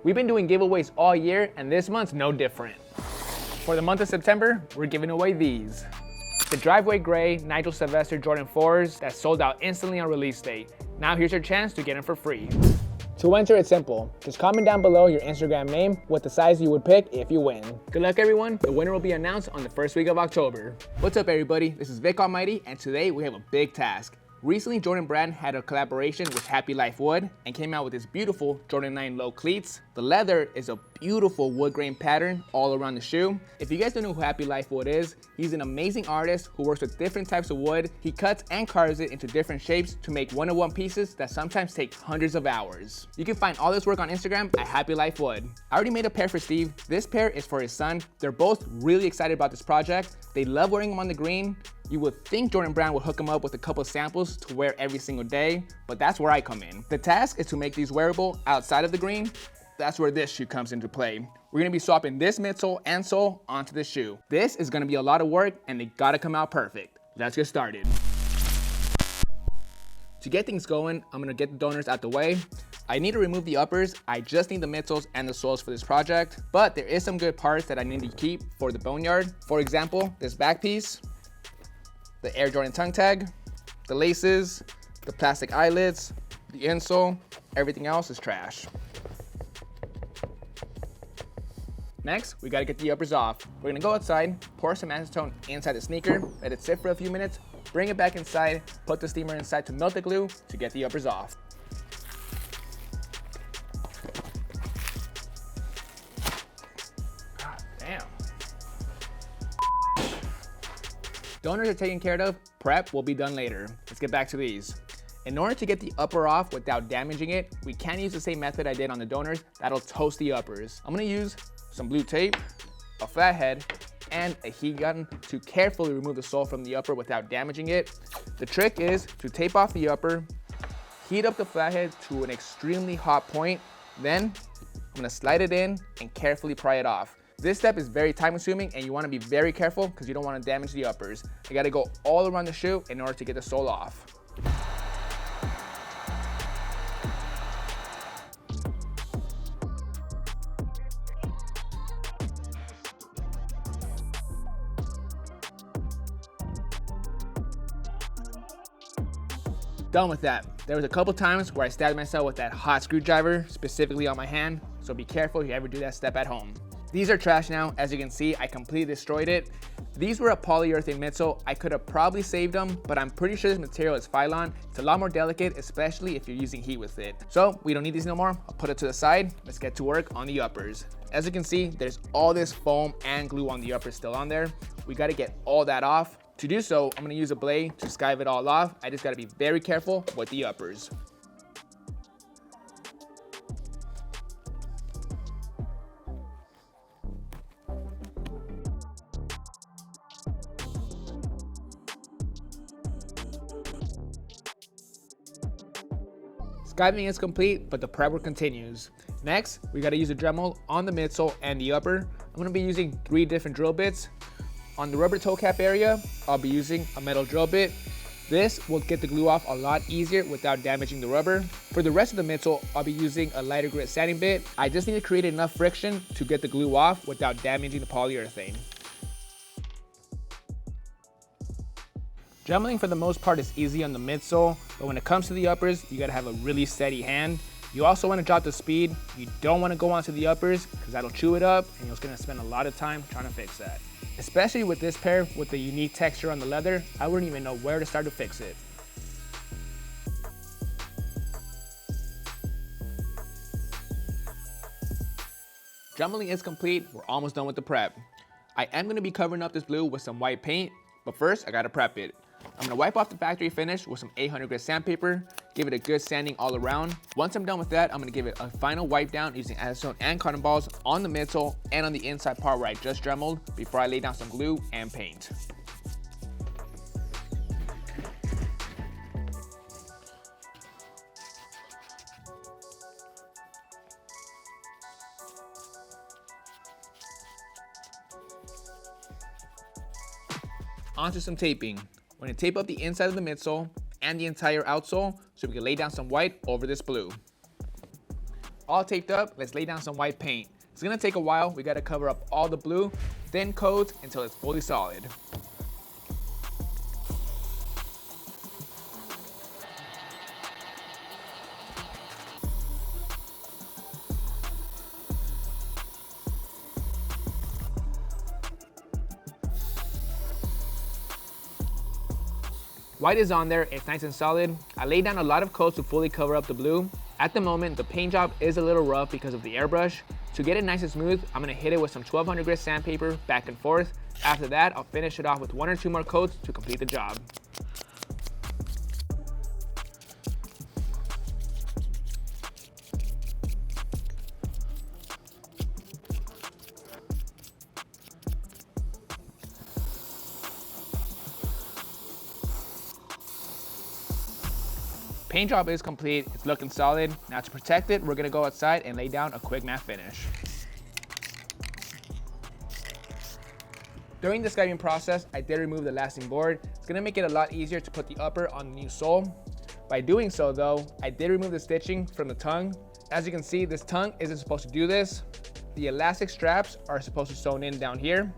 We've been doing giveaways all year, and this month's no different. For the month of September, we're giving away these. The Driveway Gray Nigel Sylvester Jordan 4s that sold out instantly on release date. Now here's your chance to get them for free. To enter, it's simple. Just comment down below your Instagram name with the size you would pick if you win. Good luck, everyone. The winner will be announced on the first week of October. What's up, everybody? This is Vick Almighty, and today we have a big task. Recently, Jordan Brand had a collaboration with Happy Life Wood and came out with this beautiful Jordan 9 low cleats. The leather is a beautiful wood grain pattern all around the shoe. If you guys don't know who Happy Life Wood is, he's an amazing artist who works with different types of wood. He cuts and carves it into different shapes to make one-of-one pieces that sometimes take hundreds of hours. You can find all this work on Instagram at Happy Life Wood. I already made a pair for Steve. This pair is for his son. They're both really excited about this project. They love wearing them on the green. You would think Jordan Brand would hook them up with a couple samples to wear every single day, but that's where I come in. The task is to make these wearable outside of the green. That's where this shoe comes into play. We're gonna be swapping this midsole and sole onto the shoe. This is gonna be a lot of work, and they gotta come out perfect. Let's get started. To get things going, I'm gonna get the donors out the way. I need to remove the uppers. I just need the midsoles and the soles for this project, but there is some good parts that I need to keep for the boneyard. For example, this back piece, the Air Jordan tongue tag, the laces, the plastic eyelets, the insole. Everything else is trash. Next, we gotta get the uppers off. We're gonna go outside, pour some acetone inside the sneaker, let it sit for a few minutes, bring it back inside, put the steamer inside to melt the glue to get the uppers off. God damn. Donors are taken care of, prep will be done later. Let's get back to these. In order to get the upper off without damaging it, we can use the same method I did on the donors. That'll toast the uppers. I'm gonna use some blue tape, a flathead, and a heat gun to carefully remove the sole from the upper without damaging it. The trick is to tape off the upper, heat up the flathead to an extremely hot point, then I'm gonna slide it in and carefully pry it off. This step is very time consuming and you wanna be very careful because you don't wanna damage the uppers. You gotta go all around the shoe in order to get the sole off. Done with that. There was a couple times where I stabbed myself with that hot screwdriver, specifically on my hand, so be careful if you ever do that step at home. These are trash now. As you can see, I completely destroyed it. These were a polyurethane midsole. I could have probably saved them, but I'm pretty sure this material is Phylon. It's a lot more delicate, especially if you're using heat with it. So we don't need these no more. I'll put it to the side. Let's get to work on the uppers. As you can see, there's all this foam and glue on the uppers still on there. We gotta get all that off. To do so, I'm gonna use a blade to skive it all off. I just gotta be very careful with the uppers. Skiving is complete, but the prep work continues. Next, we gotta use a Dremel on the midsole and the upper. I'm gonna be using 3 different drill bits. On the rubber toe cap area, I'll be using a metal drill bit. This will get the glue off a lot easier without damaging the rubber. For the rest of the midsole, I'll be using a lighter grit sanding bit. I just need to create enough friction to get the glue off without damaging the polyurethane. Dremeling for the most part is easy on the midsole, but when it comes to the uppers, you gotta have a really steady hand. You also wanna drop the speed. You don't wanna go onto the uppers because that'll chew it up and you're gonna spend a lot of time trying to fix that. Especially with this pair with the unique texture on the leather, I wouldn't even know where to start to fix it. Dremeling is complete, we're almost done with the prep. I am gonna be covering up this blue with some white paint, but first I gotta prep it. I'm gonna wipe off the factory finish with some 800 grit sandpaper, give it a good sanding all around. Once I'm done with that, I'm gonna give it a final wipe down using acetone and cotton balls on the midsole and on the inside part where I just dremeled before I lay down some glue and paint. Onto some taping. We're gonna tape up the inside of the midsole and the entire outsole so we can lay down some white over this blue. all taped up, let's lay down some white paint. It's gonna take a while. We gotta cover up all the blue, thin coat until it's fully solid. White is on there, it's nice and solid. I laid down a lot of coats to fully cover up the blue. At the moment, the paint job is a little rough because of the airbrush. To get it nice and smooth, I'm gonna hit it with some 1200 grit sandpaper back and forth. After that, I'll finish it off with 1 or 2 more coats to complete the job. Paint job is complete, it's looking solid. Now to protect it, we're gonna go outside and lay down a quick matte finish. During the skying process, I did remove the lasting board. It's gonna make it a lot easier to put the upper on the new sole. By doing so though, I did remove the stitching from the tongue. As you can see, this tongue isn't supposed to do this. The elastic straps are supposed to sew in down here.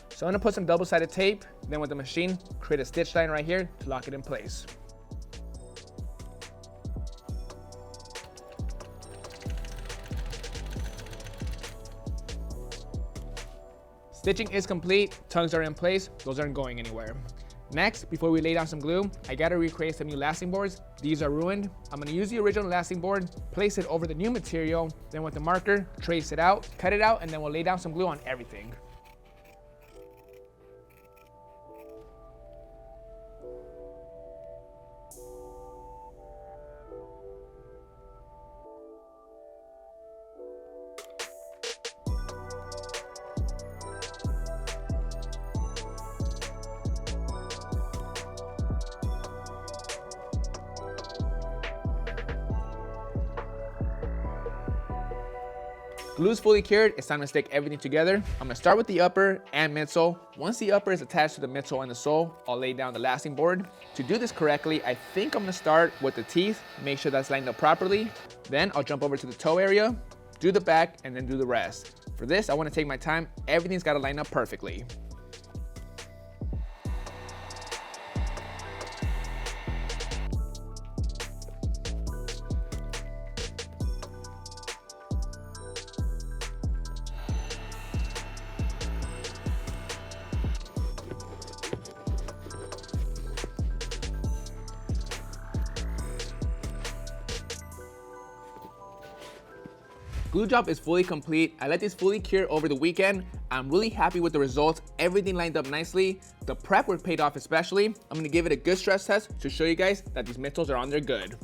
So I'm gonna put some double-sided tape, then with the machine, create a stitch line right here to lock it in place. Stitching is complete, tongues are in place, those aren't going anywhere. Next, before we lay down some glue, I gotta recreate some new lasting boards. These are ruined. I'm gonna use the original lasting board, place it over the new material, then with the marker, trace it out, cut it out, and then we'll lay down some glue on everything. Glue is fully cured, it's time to stick everything together. I'm gonna start with the upper and midsole. Once the upper is attached to the midsole and the sole, I'll lay down the lasting board. To do this correctly, I think I'm gonna start with the teeth, make sure that's lined up properly. Then I'll jump over to the toe area, do the back, and then do the rest. For this, I wanna take my time. Everything's gotta line up perfectly. Glue job is fully complete. I let this fully cure over the weekend. I'm really happy with the results. Everything lined up nicely. The prep work paid off especially. I'm gonna give it a good stress test to show you guys that these midsoles are on there good.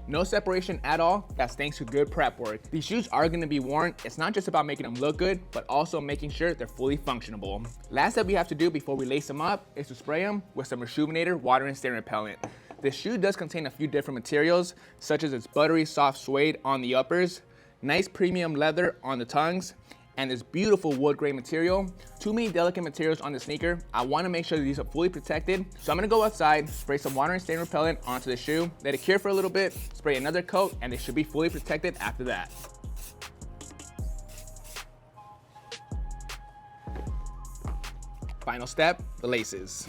No separation at all, that's thanks to good prep work. These shoes are gonna be worn. It's not just about making them look good, but also making sure they're fully functionable. Last step we have to do before we lace them up is to spray them with some Rejuvenator water and stain repellent. This shoe does contain a few different materials, such as its buttery soft suede on the uppers, nice premium leather on the tongues, and this beautiful wood grain material. Too many delicate materials on the sneaker. I wanna make sure that these are fully protected. So I'm gonna go outside, spray some water and stain repellent onto the shoe, let it cure for a little bit, spray another coat, and they should be fully protected after that. Final step, the laces.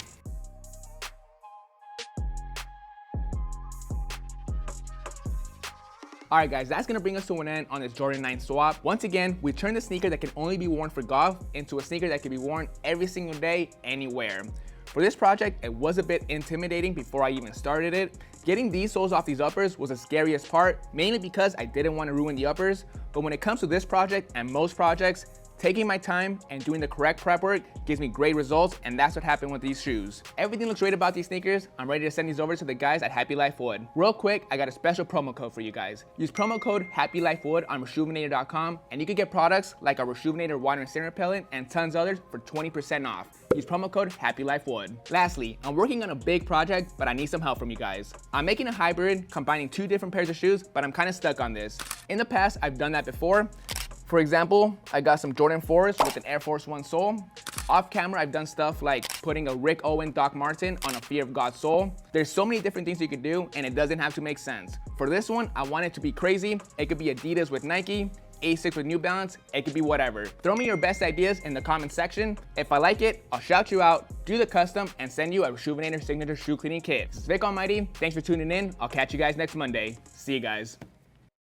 Alright guys, that's gonna bring us to an end on this Jordan 9 swap. Once again, we turned the sneaker that can only be worn for golf into a sneaker that can be worn every single day, anywhere. For this project, it was a bit intimidating before I even started it. Getting these soles off these uppers was the scariest part, mainly because I didn't want to ruin the uppers. But when it comes to this project and most projects, taking my time and doing the correct prep work gives me great results, and that's what happened with these shoes. Everything looks great about these sneakers. I'm ready to send these over to the guys at Happy Life Wood. Real quick, I got a special promo code for you guys. Use promo code HappyLifeWood on Rejuvenator.com and you can get products like our Rejuvenator water and stain repellent and tons others for 20% off. Use promo code HappyLifeWood. Lastly, I'm working on a big project, but I need some help from you guys. I'm making a hybrid, combining 2 different pairs of shoes, but I'm kind of stuck on this. In the past, I've done that before. For example, I got some Jordan 4s with an Air Force 1 sole. Off camera, I've done stuff like putting a Rick Owens Doc Marten on a Fear of God sole. There's so many different things you can do, and it doesn't have to make sense. For this one, I want it to be crazy. It could be Adidas with Nike, Asics with New Balance, it could be whatever. Throw me your best ideas in the comment section. If I like it, I'll shout you out, do the custom, and send you a Rejuvenator signature shoe cleaning kit. This is Vick Almighty. Thanks for tuning in. I'll catch you guys next Monday. See you guys.